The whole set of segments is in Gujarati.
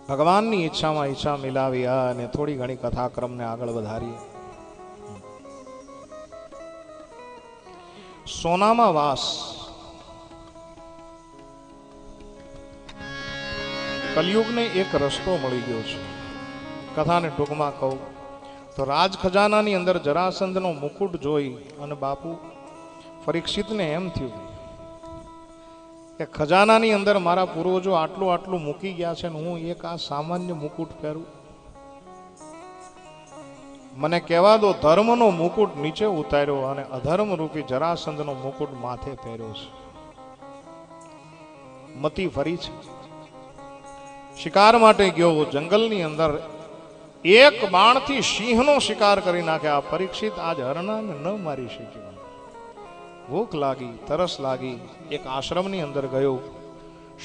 ભગવાનની ઈચ્છામાં ઈચ્છા મિલાવી અને થોડી ઘણી કથાક્રમને આગળ વધારીએ. સોનામાં વાસ. કલયુગને એક રસ્તો મળી ગયો છે. કથાને ટૂંકમાં કહું તો રાજ ખજાનાની અંદર જરાસંધનો મુકુટ જોઈ અને બાપુ પરીક્ષિતને એમ થયું કે ખજાનાની અંદર મારા પૂર્વજો આટલું આટલું મૂકી ગયા છે ને હું એક આ સામાન્ય મુકુટ પહેરું. મને કહેવા દો, ધર્મનો મુકુટ નીચે ઉતાર્યો અને અધર્મ રૂપી જરાસંધનો મુકુટ માથે પહેર્યો છે. મતી ફરી છે. શિકાર માટે ગયો, જંગલની અંદર એક બાણથી સિંહનો શિકાર કરી નાખ્યા. પરીક્ષિત આજ હરણાને ન મારી શક્યો. ભૂખ લાગી, તરસ લાગી, એક આશ્રમની અંદર ગયો.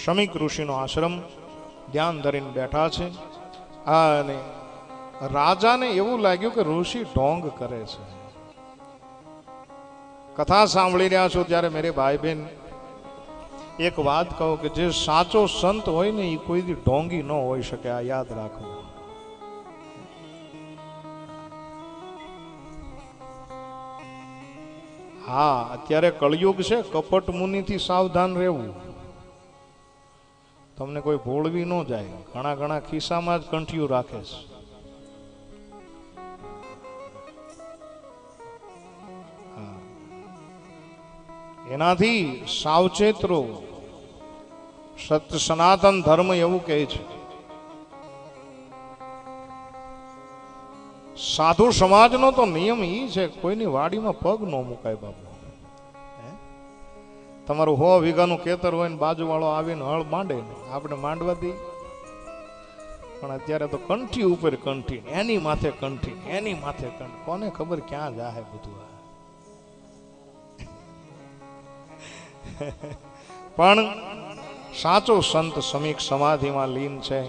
શમીક ઋષિનો આશ્રમ, ધ્યાન ધરીને બેઠા છે. અને રાજાને એવું લાગ્યું કે ઋષિ ઢોંગ કરે છે. કથા સાંભળી રહ્યા છો ત્યારે મેરે ભાઈ બહેન, એક વાત કહો કે જે સાચો સંત હોય ને એ કોઈ દી ઢોંગી ન હોઈ શકે. આ યાદ રાખો. હા, અત્યારે કળયુગ છે, કપટ મુનિથી સાવધાન રહેવું. તમને કોઈ ભોળવી ન જાય. ઘણા ઘણા ખિસ્સામાં જ કંઠિયું રાખે છે. એનાથી સાવચેત રહો. સત્ય સનાતન ધર્મ એવું કહે છે. સાધુ સમાજનો તો નિયમ એ છે કોઈની વાડીમાં પગ ન મુકાય. બાપુ, તમારું 100 વીઘાનું ખેતર હોય ને બાજુવાળો આવીને હળ માંડે ને આપણે માંડવા દઈએ. પણ અત્યારે તો કંઠી ઉપર કંઠી, એની માથે કંઠી, એની માથે કંઠી. કોને ખબર ક્યાં જાહે બધું. પણ સાચો સંત સમીક સમાધિમાં લીન છે.